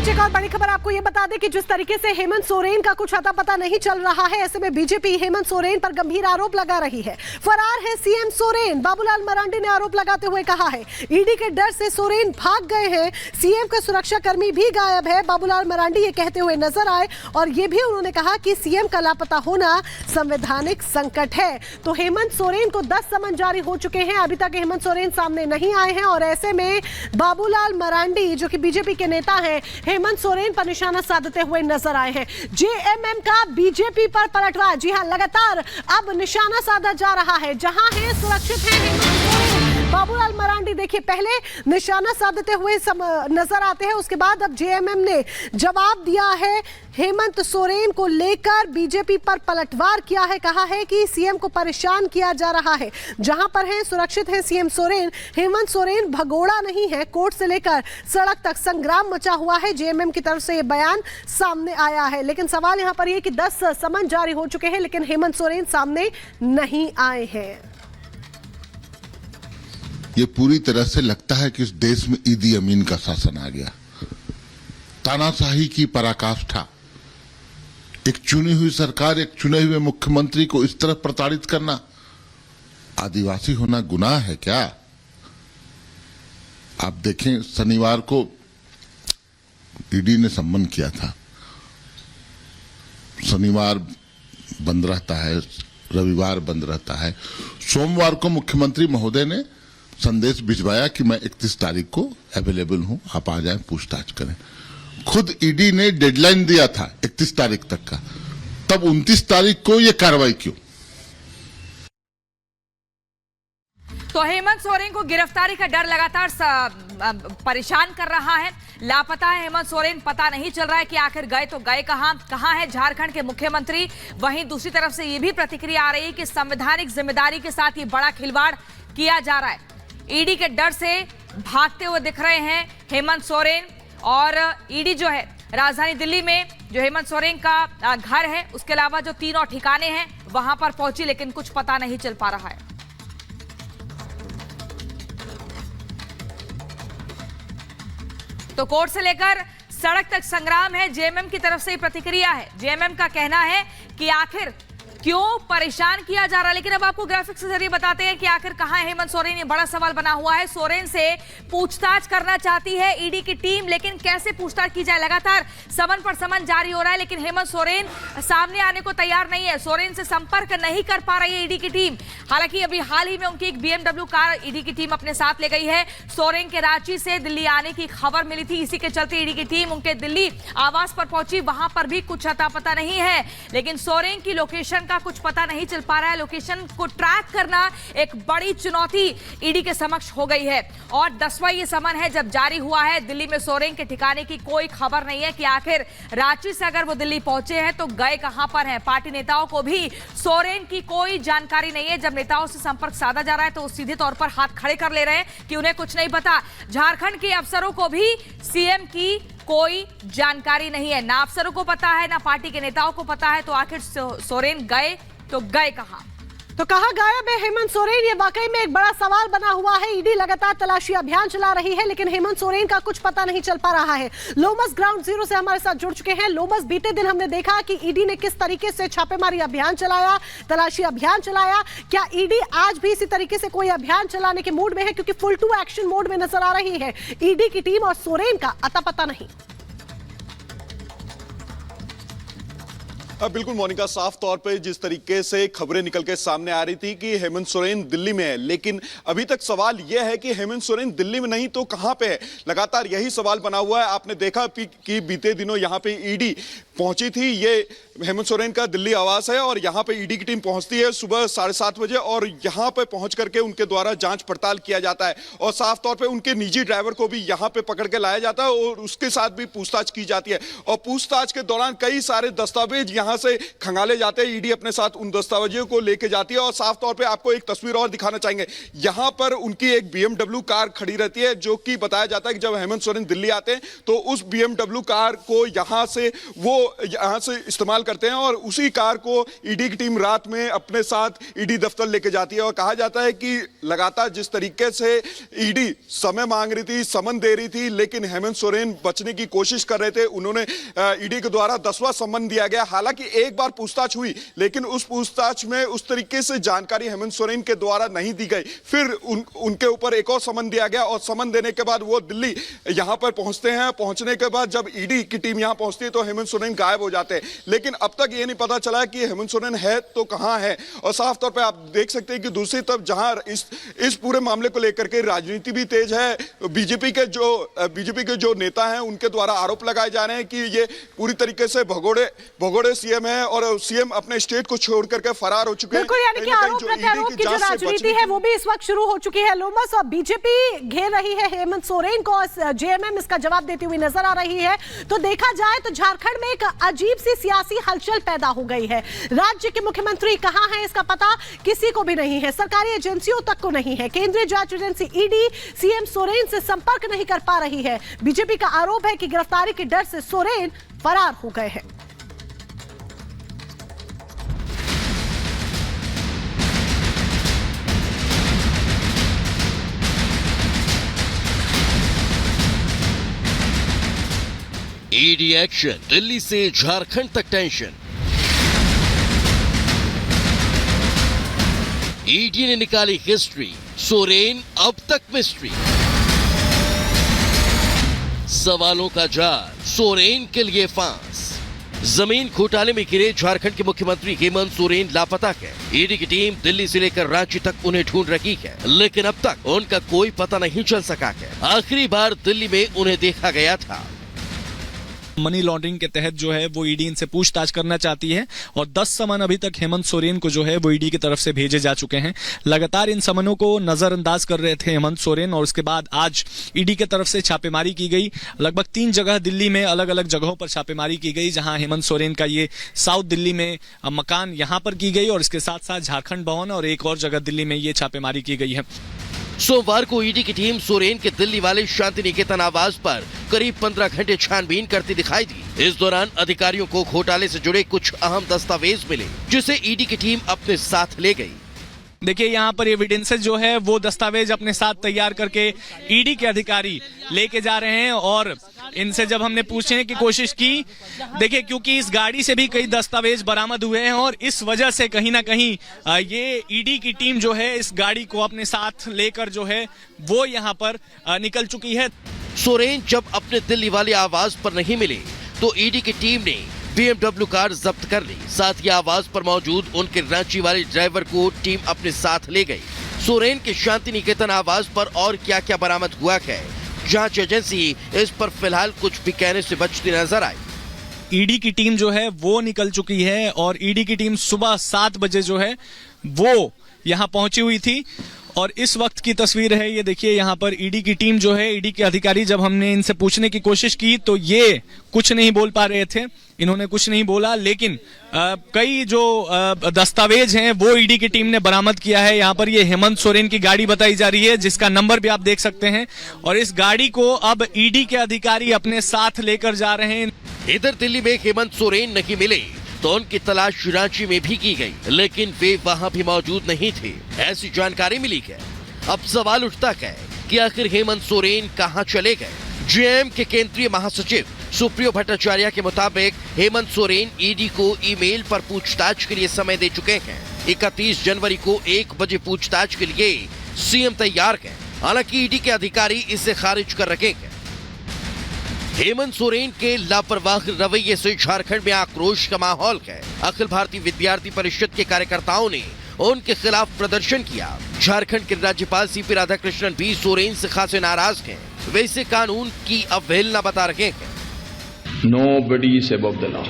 बीच एक और बड़ी खबर आपको ये बता दें कि जिस तरीके से हेमंत सोरेन का कुछ अता पता नहीं चल रहा है, ऐसे में बीजेपी हेमंत सोरेन पर गंभीर आरोप लगा रही है। फरार है सीएम सोरेन। बाबूलाल मरांडी ने आरोप लगाते हुए कहा है ईडी के डर से सोरेन भाग गए हैं, सीएम का सुरक्षाकर्मी भी गायब है। बाबूलाल मरांडी ये कहते हुए नजर आए और ये भी उन्होंने कहा कि सीएम का लापता होना संवैधानिक संकट है। तो हेमंत सोरेन को 10 समन जारी हो चुके हैं, अभी तक हेमंत सोरेन सामने नहीं आए हैं और ऐसे में बाबूलाल मरांडी जो कि बीजेपी के नेता हैं, हेमंत सोरेन पर निशाना साधते हुए नजर आए हैं। जेएमएम का बीजेपी पर पलटवार, जी हां, लगातार अब निशाना साधा जा रहा है। जहां है सुरक्षित है हेमंत सोरेन, बाबूलाल मरांडी देखिए पहले निशाना साधते हुए नजर आते हैं, उसके बाद अब जेएमएम ने जवाब दिया है हेमंत सोरेन को लेकर, बीजेपी पर पलटवार किया है, कहा है कि सीएम को परेशान किया जा रहा है। जहां पर है सुरक्षित है सीएम सोरेन, हेमंत सोरेन भगोड़ा नहीं है। कोर्ट से लेकर सड़क तक संग्राम मचा हुआ है, जेएमएम की तरफ से यह बयान सामने आया है। लेकिन सवाल यहां पर यह कि 10 समन जारी हो चुके हैं लेकिन हेमंत सोरेन सामने नहीं आए हैं। ये पूरी तरह से लगता है कि इस देश में ईदी अमीन का शासन आ गया। तानाशाही की पराकाष्ठा, एक चुनी हुई सरकार, एक चुने हुए मुख्यमंत्री को इस तरह प्रताड़ित करना, आदिवासी होना गुनाह है क्या? आप देखें, शनिवार को ईडी ने सम्मन किया था। शनिवार बंद रहता है, रविवार बंद रहता है। सोमवार को मुख्यमंत्री महोदय ने संदेश भिजवाया कि मैं 31 तारीख को अवेलेबल हूं, आप आ जाएं, पूछताछ करें। खुद ईडी ने डेडलाइन दिया था 31 तारीख तक का, तब 29 तारीख को यह कार्रवाई क्यों? तो हेमंत सोरेन को गिरफ्तारी का डर लगातार परेशान कर रहा है। लापता है हेमंत सोरेन, पता नहीं चल रहा है कि आखिर गए तो गए कहां है झारखंड के मुख्यमंत्री। वहीं दूसरी तरफ से यह भी प्रतिक्रिया आ रही है कि संवैधानिक जिम्मेदारी के साथ ये बड़ा खिलवाड़ किया जा रहा है। ईडी के डर से भागते हुए दिख रहे हैं हेमंत सोरेन और ईडी जो है राजधानी दिल्ली में जो हेमंत सोरेन का घर है, उसके अलावा जो 3 और ठिकाने हैं वहां पर पहुंची, लेकिन कुछ पता नहीं चल पा रहा है। तो कोर्ट से लेकर सड़क तक संग्राम है। जेएमएम की तरफ से प्रतिक्रिया है। जेएमएम का कहना है कि आखिर क्यों परेशान किया जा रहा है। लेकिन अब आपको ग्राफिक्स के जरिए बताते हैं कि आखिर कहां है हेमंत सोरेन। ये बड़ा सवाल बना हुआ है। सोरेन से पूछताछ करना चाहती है ईडी की टीम, लेकिन कैसे पूछताछ की जाए? लगातार समन पर समन जारी हो रहा है लेकिन हेमंत सोरेन सामने आने को तैयार नहीं है। सोरेन से संपर्क नहीं कर पा रही है ईडी की टीम। हालांकि अभी हाल ही में उनकी एक BMW कार ईडी की टीम अपने साथ ले गई है। सोरेन के रांची से दिल्ली आने की खबर मिली थी, इसी के चलते ईडी की टीम उनके दिल्ली आवास पर पहुंची। वहां पर भी कुछ अता पता नहीं है, लेकिन सोरेन की लोकेशन का कुछ पता नहीं चल पा रहा है। लोकेशन को ट्रैक करना एक बड़ी चुनौती ईडी के समक्ष हो गई है। और 10वां ये समन है जब जारी हुआ है। दिल्ली में सोरेन के ठिकाने की कोई खबर नहीं है कि आखिर रांची से अगर वो दिल्ली पहुंचे हैं तो गए कहां पर हैं। पार्टी नेताओं को भी सोरेन की कोई जानकारी नहीं है। जब नेताओं से संपर्क साधा जा रहा है तो सीधे तौर पर हाथ खड़े कर ले रहे हैं कि उन्हें कुछ नहीं पता। झारखंड के अफसरों को भी सीएम की कोई जानकारी नहीं है, ना अफसरों को पता है ना पार्टी के नेताओं को पता है। तो आखिर सोरेन गए तो गए कहां? तो कहां गायब है हेमंत सोरेन? ये वाकई में एक बड़ा सवाल बना हुआ है। ईडी लगातार तलाशी अभियान चला रही है लेकिन हेमंत सोरेन का कुछ पता नहीं चल पा रहा है। लोमस ग्राउंड जीरो से हमारे साथ जुड़ चुके हैं। लोमस, बीते दिन हमने देखा कि ईडी ने किस तरीके से छापेमारी अभियान चलाया, तलाशी अभियान चलाया। क्या ईडी आज भी इसी तरीके से कोई अभियान चलाने के मूड में है? क्योंकि फुल टू एक्शन मोड में नजर आ रही है ईडी की टीम और सोरेन का अता पता नहीं। बिल्कुल मोनिका, साफ तौर पे जिस तरीके से खबरें निकल के सामने आ रही थी कि हेमंत सोरेन दिल्ली में है, लेकिन अभी तक सवाल यह है कि हेमंत सोरेन दिल्ली में नहीं तो कहां पे है। लगातार यही सवाल बना हुआ है। आपने देखा कि बीते दिनों यहां पे ईडी पहुंची थी। ये हेमंत सोरेन का दिल्ली आवास है और यहां पे ईडी की टीम पहुंचती है सुबह 7:30 बजे और यहां पे पहुंच करके उनके द्वारा जांच पड़ताल किया जाता है और साफ तौर पे उनके निजी ड्राइवर को भी यहां पे पकड़ के लाया जाता है और उसके साथ भी पूछताछ की जाती है। और पूछताछ के दौरान कई सारे दस्तावेज यहां से खंगाले जाते हैं। ईडी अपने साथ उन दस्तावेजों को लेके जाती है और साफ तौर पे आपको एक तस्वीर और दिखाना चाहेंगे। यहां पर उनकी एक BMW कार खड़ी रहती है, जो कि बताया जाता है कि जब हेमंत सोरेन दिल्ली आते हैं तो उस BMW कार को यहां से वो यहां से इस्तेमाल करते हैं और उसी कार को ईडी की टीम रात में अपने साथ ईडी दफ्तर लेके जाती है। और कहा जाता है कि लगातार जिस तरीके से ईडी समय मांग रही थी, समन दे रही थी, लेकिन हेमंत सोरेन बचने की कोशिश कर रहे थे। उन्होंने ईडी के द्वारा 10वां समन दिया गया। हालांकि एक बार पूछताछ हुई, लेकिन उस पूछताछ में उस तरीके से जानकारी हेमंत सोरेन के द्वारा नहीं दी गई। फिर उनके ऊपर एक और समन दिया गया और समन देने के बाद वो दिल्ली यहां पर पहुंचते हैं। पहुंचने के बाद जब ईडी की टीम यहां पहुंचती है तो हेमंत सोरेन गायब हो जाते हैं। लेकिन अब तक ये नहीं पता चला कि हेमंत सोरेन है तो कहां है। और साफ तौर पे आप देख सकते हैं कि दूसरी तरफ जहां इस पूरे मामले को लेकर के राजनीति भी तेज है, बीजेपी के जो नेता हैं उनके द्वारा आरोप लगाए जा रहे हैं कि ये पूरी तरीके से भगोड़े सीएम है और सीएम अपने स्टेट को छोड़ करके फरार हो चुके हैं। बिल्कुल, यानी कि आरोप प्रत्यारोप की जो राजनीति है वो भी इस वक्त शुरू हो चुकी है। लोमस, और बीजेपी घेर रही है हेमंत सोरेन को, जेएमएम इसका जवाब देती हुई नजर आ रही है। तो देखा जाए तो झारखंड में एक अजीब सी सियासी हलचल पैदा हो गई है। राज्य के मुख्यमंत्री कहां हैं इसका पता किसी को भी नहीं है, सरकारी एजेंसियों तक को नहीं है। केंद्रीय जांच एजेंसी ईडी सीएम सोरेन से संपर्क नहीं कर पा रही है। बीजेपी का आरोप है कि गिरफ्तारी के डर से सोरेन फरार हो गए हैं। ईडी एक्शन, दिल्ली से झारखंड तक टेंशन। ईडी ने निकाली हिस्ट्री, सोरेन अब तक मिस्ट्री। सवालों का जाल, सोरेन के लिए फांस। जमीन घोटाले में घिरे झारखंड के मुख्यमंत्री हेमंत सोरेन लापता है। ईडी की टीम दिल्ली से लेकर रांची तक उन्हें ढूंढ रही है, लेकिन अब तक उनका कोई पता नहीं चल सका है। आखिरी बार दिल्ली में उन्हें देखा गया था। मनी लॉन्ड्रिंग के तहत जो है वो ईडी इनसे पूछताछ करना चाहती है और 10 समन अभी तक हेमंत सोरेन को जो है वो ईडी की तरफ से भेजे जा चुके हैं। लगातार इन समनों को नजरअंदाज कर रहे थे हेमंत सोरेन और उसके बाद आज ईडी की तरफ से छापेमारी की गई। लगभग 3 जगह दिल्ली में अलग अलग जगहों पर छापेमारी की गई, जहां हेमंत सोरेन का ये साउथ दिल्ली में मकान यहां पर की गई और इसके साथ साथ झारखंड भवन और एक और जगह दिल्ली में ये छापेमारी की गई है। सोमवार को ईडी की टीम सोरेन के दिल्ली वाले शांति निकेतन आवास पर करीब 15 घंटे छानबीन करती दिखाई दी। इस दौरान अधिकारियों को घोटाले से जुड़े कुछ अहम दस्तावेज मिले, जिसे ईडी की टीम अपने साथ ले गई। देखिए यहाँ पर एविडेंसेस जो है वो दस्तावेज अपने साथ तैयार करके ईडी के अधिकारी लेके जा रहे हैं और इनसे जब हमने पूछने की कोशिश की, देखिए क्योंकि इस गाड़ी से भी कई दस्तावेज बरामद हुए हैं और इस वजह से कहीं ना कहीं ये ईडी की टीम जो है इस गाड़ी को अपने साथ लेकर जो है वो यहाँ पर निकल चुकी है। सोरेन जब अपने दिल्ली वाले आवास पर नहीं मिले तो ईडी की टीम ने BMW कार जब्त कर ली। साथ ही आवास पर मौजूद उनके रांची वाले ड्राइवर को टीम अपने साथ ले गई। सोरेन के शांति निकेतन आवास पर और क्या क्या बरामद हुआ है, जांच एजेंसी इस पर फिलहाल कुछ भी कहने से बचती नजर आई। ईडी की टीम जो है वो निकल चुकी है और ईडी की टीम सुबह 7 बजे जो है वो यहाँ पहुंची हुई थी और इस वक्त की तस्वीर है ये। देखिए यहाँ पर ईडी की टीम जो है, ईडी के अधिकारी, जब हमने इनसे पूछने की कोशिश की तो ये कुछ नहीं बोल पा रहे थे, इन्होंने कुछ नहीं बोला। लेकिन कई जो दस्तावेज हैं वो ईडी की टीम ने बरामद किया है। यहाँ पर ये हेमंत सोरेन की गाड़ी बताई जा रही है, जिसका नंबर भी आप देख सकते हैं और इस गाड़ी को अब ईडी के अधिकारी अपने साथ लेकर जा रहे हैं। इधर दिल्ली में हेमंत सोरेन नहीं मिले तो उनकी तलाश रांची में भी की गई, लेकिन वे वहां भी मौजूद नहीं थे, ऐसी जानकारी मिली है। अब सवाल उठता है कि आखिर हेमंत सोरेन कहां चले गए। जेएम के केंद्रीय महासचिव सुप्रियो भट्टाचार्य के मुताबिक हेमंत सोरेन ईडी को ईमेल पर पूछताछ के लिए समय दे चुके हैं। 31 जनवरी को 1 बजे पूछताछ के लिए सीएम तैयार है। हालांकि ईडी के अधिकारी इसे खारिज कर रखे हैं। हेमंत सोरेन के लापरवाह रवैये से झारखंड में आक्रोश का माहौल है। अखिल भारतीय विद्यार्थी परिषद के कार्यकर्ताओं ने उनके खिलाफ प्रदर्शन किया। झारखंड के राज्यपाल सीपी राधाकृष्णन भी सोरेन से खासे नाराज हैं। वे इसे कानून की अवहेलना बता रहे हैं। Nobody is above the law.